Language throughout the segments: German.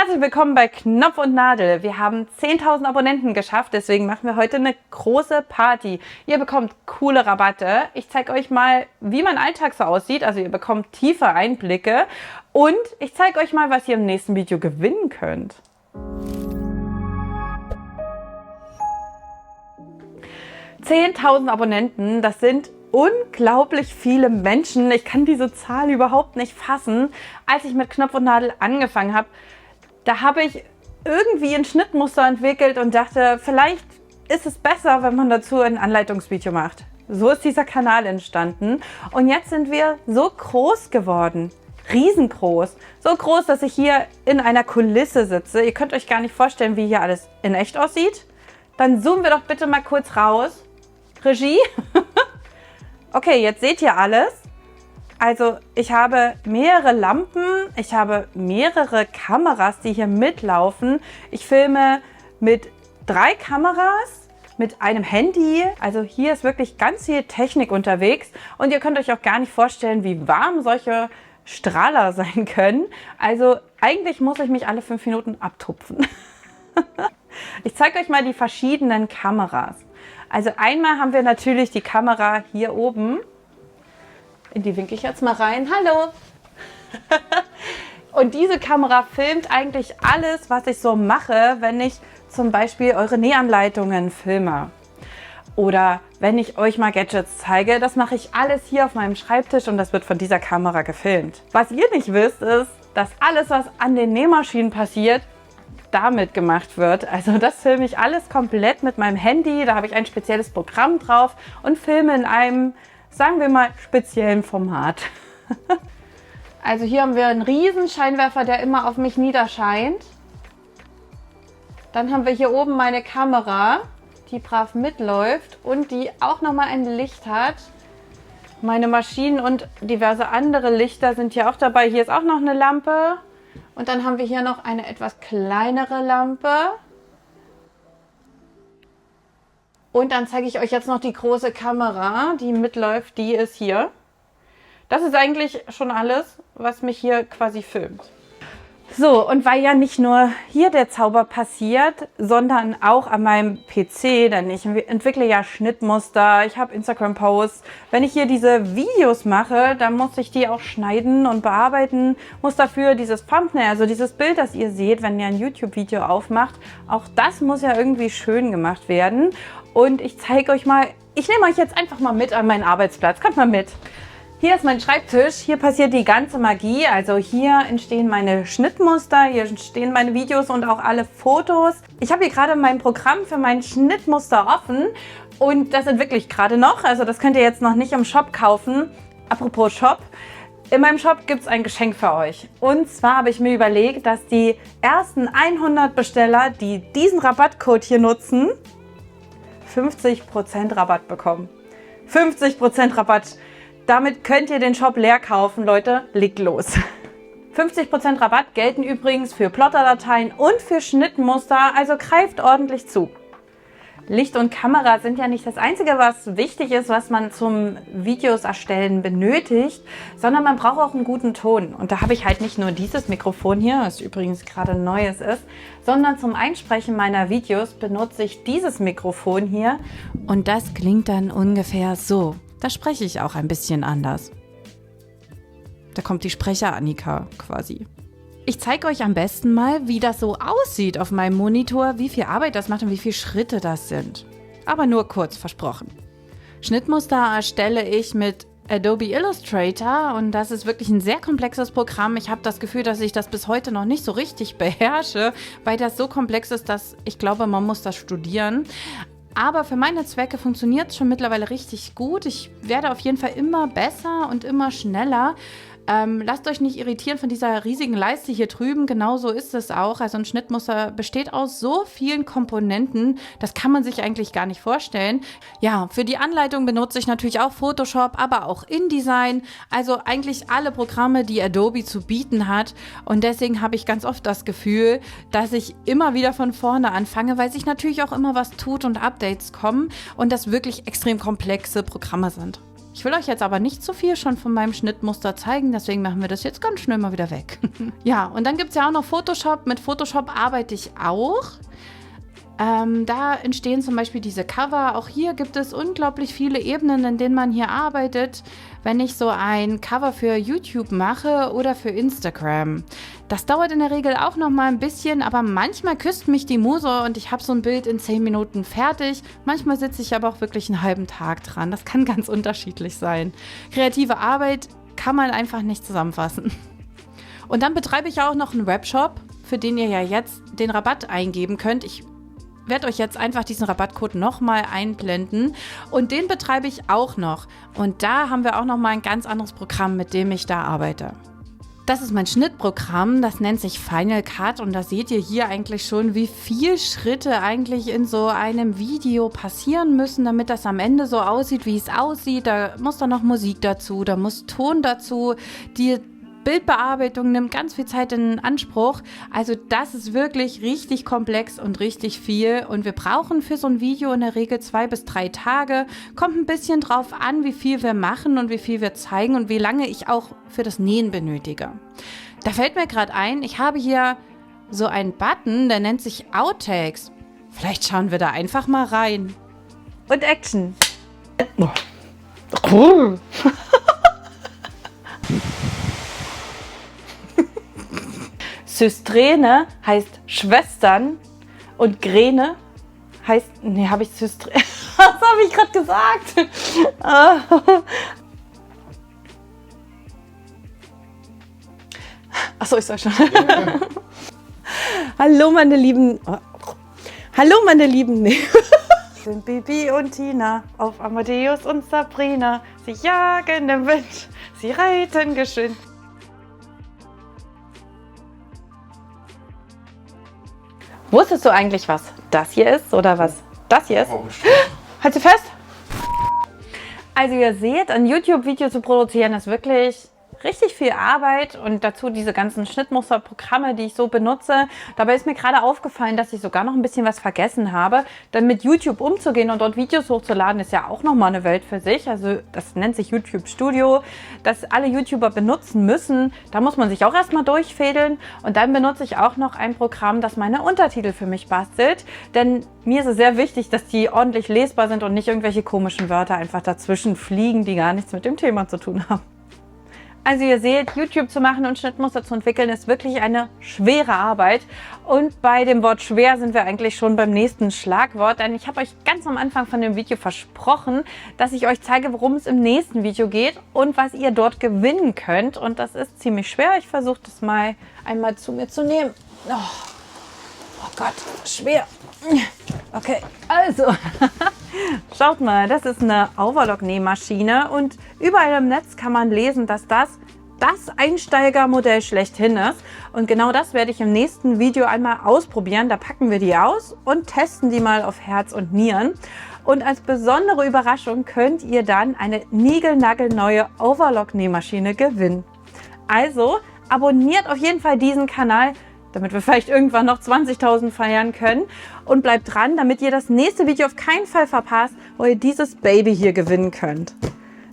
Herzlich willkommen bei Knopf und Nadel. Wir haben 10.000 Abonnenten geschafft, deswegen machen wir heute eine große Party. Ihr bekommt coole Rabatte. Ich zeige euch mal, wie mein Alltag so aussieht. Also ihr bekommt tiefe Einblicke und ich zeige euch mal, was ihr im nächsten Video gewinnen könnt. »10.000 Abonnenten, das sind unglaublich viele Menschen. Ich kann diese Zahl überhaupt nicht fassen. Als ich mit Knopf und Nadel angefangen habe, da habe ich irgendwie ein Schnittmuster entwickelt und dachte, vielleicht ist es besser, wenn man dazu ein Anleitungsvideo macht. So ist dieser Kanal entstanden und jetzt sind wir so groß geworden. Riesengroß. So groß, dass ich hier in einer Kulisse sitze. Ihr könnt euch gar nicht vorstellen, wie hier alles in echt aussieht. Dann zoomen wir doch bitte mal kurz raus. Regie. Okay, jetzt seht ihr alles. Also ich habe mehrere Lampen, ich habe mehrere Kameras, die hier mitlaufen. Ich filme mit 3 Kameras, mit einem Handy. Also hier ist wirklich ganz viel Technik unterwegs. Und ihr könnt euch auch gar nicht vorstellen, wie warm solche Strahler sein können. Also eigentlich muss ich mich alle 5 Minuten abtupfen. Ich zeige euch mal die verschiedenen Kameras. Also einmal haben wir natürlich die Kamera hier oben. In die winke ich jetzt mal rein. Hallo! Und diese Kamera filmt eigentlich alles, was ich so mache, wenn ich zum Beispiel eure Nähanleitungen filme. Oder wenn ich euch mal Gadgets zeige, das mache ich alles hier auf meinem Schreibtisch und das wird von dieser Kamera gefilmt. Was ihr nicht wisst, ist, dass alles, was an den Nähmaschinen passiert, damit gemacht wird. Also das filme ich alles komplett mit meinem Handy. Da habe ich ein spezielles Programm drauf und filme in einem, sagen wir mal, speziellen Format. Also hier haben wir einen riesen Scheinwerfer, der immer auf mich niederscheint. Dann haben wir hier oben meine Kamera, die brav mitläuft und die auch nochmal ein Licht hat. Meine Maschinen und diverse andere Lichter sind hier auch dabei. Hier ist auch noch eine Lampe. Und dann haben wir hier noch eine etwas kleinere Lampe. Und dann zeige ich euch jetzt noch die große Kamera, die mitläuft. Die ist hier. Das ist eigentlich schon alles, was mich hier quasi filmt. So, und weil ja nicht nur hier der Zauber passiert, sondern auch an meinem PC, denn ich entwickle ja Schnittmuster, ich habe Instagram-Posts. Wenn ich hier diese Videos mache, dann muss ich die auch schneiden und bearbeiten, muss dafür dieses Thumbnail, also dieses Bild, das ihr seht, wenn ihr ein YouTube-Video aufmacht, auch das muss ja irgendwie schön gemacht werden. Und ich zeige euch mal, ich nehme euch jetzt einfach mal mit an meinen Arbeitsplatz, kommt mal mit. Hier ist mein Schreibtisch, hier passiert die ganze Magie, also hier entstehen meine Schnittmuster, hier entstehen meine Videos und auch alle Fotos. Ich habe hier gerade mein Programm für mein Schnittmuster offen und das entwickle ich gerade noch, also das könnt ihr jetzt noch nicht im Shop kaufen. Apropos Shop, in meinem Shop gibt es ein Geschenk für euch. Und zwar habe ich mir überlegt, dass die ersten 100 Besteller, die diesen Rabattcode hier nutzen, 50% Rabatt bekommen. 50% Rabatt! Damit könnt ihr den Shop leer kaufen, Leute. Legt los. 50% Rabatt gelten übrigens für Plotterdateien und für Schnittmuster, also greift ordentlich zu. Licht und Kamera sind ja nicht das Einzige, was wichtig ist, was man zum Videos erstellen benötigt, sondern man braucht auch einen guten Ton. Und da habe ich halt nicht nur dieses Mikrofon hier, was übrigens gerade ein neues ist, sondern zum Einsprechen meiner Videos benutze ich dieses Mikrofon hier. Und das klingt dann ungefähr so. Da spreche ich auch ein bisschen anders. Da kommt die Sprecher-Annika quasi. Ich zeige euch am besten mal, wie das so aussieht auf meinem Monitor, wie viel Arbeit das macht und wie viele Schritte das sind. Aber nur kurz versprochen. Schnittmuster erstelle ich mit Adobe Illustrator und das ist wirklich ein sehr komplexes Programm. Ich habe das Gefühl, dass ich das bis heute noch nicht so richtig beherrsche, weil das so komplex ist, dass ich glaube, man muss das studieren. Aber für meine Zwecke funktioniert es schon mittlerweile richtig gut. Ich werde auf jeden Fall immer besser und immer schneller. Lasst euch nicht irritieren von dieser riesigen Leiste hier drüben. Genau so ist es auch. Also ein Schnittmuster besteht aus so vielen Komponenten. Das kann man sich eigentlich gar nicht vorstellen. Ja, für die Anleitung benutze ich natürlich auch Photoshop, aber auch InDesign. Also eigentlich alle Programme, die Adobe zu bieten hat. Und deswegen habe ich ganz oft das Gefühl, dass ich immer wieder von vorne anfange, weil sich natürlich auch immer was tut und Updates kommen und das wirklich extrem komplexe Programme sind. Ich will euch jetzt aber nicht zu viel schon von meinem Schnittmuster zeigen, deswegen machen wir das jetzt ganz schnell mal wieder weg. Ja, und dann gibt es ja auch noch Photoshop. Mit Photoshop arbeite ich auch. Da entstehen zum Beispiel diese Cover. Auch hier gibt es unglaublich viele Ebenen, in denen man hier arbeitet, wenn ich so ein Cover für YouTube mache oder für Instagram. Das dauert in der Regel auch noch mal ein bisschen, aber manchmal küsst mich die Muse und ich habe so ein Bild in 10 Minuten fertig. Manchmal sitze ich aber auch wirklich einen halben Tag dran. Das kann ganz unterschiedlich sein. Kreative Arbeit kann man einfach nicht zusammenfassen. Und dann betreibe ich auch noch einen Webshop, für den ihr ja jetzt den Rabatt eingeben könnt. Ich werde euch jetzt einfach diesen Rabattcode nochmal einblenden und den betreibe ich auch noch. Und da haben wir auch nochmal ein ganz anderes Programm, mit dem ich da arbeite. Das ist mein Schnittprogramm, das nennt sich Final Cut und da seht ihr hier eigentlich schon, wie viele Schritte eigentlich in so einem Video passieren müssen, damit das am Ende so aussieht, wie es aussieht. Da muss dann noch Musik dazu, da muss Ton dazu, die Bildbearbeitung nimmt ganz viel Zeit in Anspruch. Also das ist wirklich richtig komplex und richtig viel. Und wir brauchen für so ein Video in der Regel 2 bis 3 Tage. Kommt ein bisschen drauf an, wie viel wir machen und wie viel wir zeigen und wie lange ich auch für das Nähen benötige. Da fällt mir gerade ein, ich habe hier so einen Button, der nennt sich Outtakes. Vielleicht schauen wir da einfach mal rein. Und Action. Cool. Systrene heißt Schwestern und Gräne heißt, nee, habe ich Systrene, was habe ich gerade gesagt? Achso, ich soll schon. Hallo meine Lieben, hallo meine Lieben, nee. Sind Bibi und Tina auf Amadeus und Sabrina, sie jagen den Wind, sie reiten geschwind. Wusstest du eigentlich, was das hier ist oder was das hier ist? Halt sie fest! Also ihr seht, ein YouTube-Video zu produzieren ist wirklich richtig viel Arbeit und dazu diese ganzen Schnittmusterprogramme, die ich so benutze. Dabei ist mir gerade aufgefallen, dass ich sogar noch ein bisschen was vergessen habe. Denn mit YouTube umzugehen und dort Videos hochzuladen, ist ja auch nochmal eine Welt für sich. Also das nennt sich YouTube Studio, das alle YouTuber benutzen müssen. Da muss man sich auch erstmal durchfädeln. Und dann benutze ich auch noch ein Programm, das meine Untertitel für mich bastelt. Denn mir ist es sehr wichtig, dass die ordentlich lesbar sind und nicht irgendwelche komischen Wörter einfach dazwischen fliegen, die gar nichts mit dem Thema zu tun haben. Also ihr seht, YouTube zu machen und Schnittmuster zu entwickeln ist wirklich eine schwere Arbeit. Und bei dem Wort schwer sind wir eigentlich schon beim nächsten Schlagwort. Denn ich habe euch ganz am Anfang von dem Video versprochen, dass ich euch zeige, worum es im nächsten Video geht und was ihr dort gewinnen könnt. Und das ist ziemlich schwer. Ich versuche das mal einmal zu mir zu nehmen. Oh Gott, schwer. Okay, also, schaut mal, das ist eine Overlock-Nähmaschine und überall im Netz kann man lesen, dass das Einsteigermodell schlechthin ist. Und genau das werde ich im nächsten Video einmal ausprobieren. Da packen wir die aus und testen die mal auf Herz und Nieren. Und als besondere Überraschung könnt ihr dann eine niegelnagelneue Overlock-Nähmaschine gewinnen. Also, abonniert auf jeden Fall diesen Kanal, damit wir vielleicht irgendwann noch 20.000 feiern können. Und bleibt dran, damit ihr das nächste Video auf keinen Fall verpasst, wo ihr dieses Baby hier gewinnen könnt.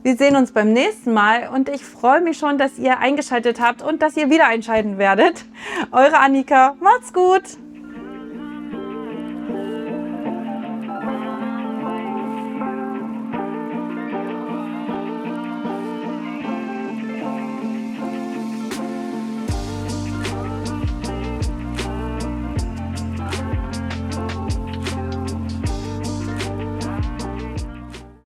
Wir sehen uns beim nächsten Mal und ich freue mich schon, dass ihr eingeschaltet habt und dass ihr wieder einschalten werdet. Eure Annika, macht's gut!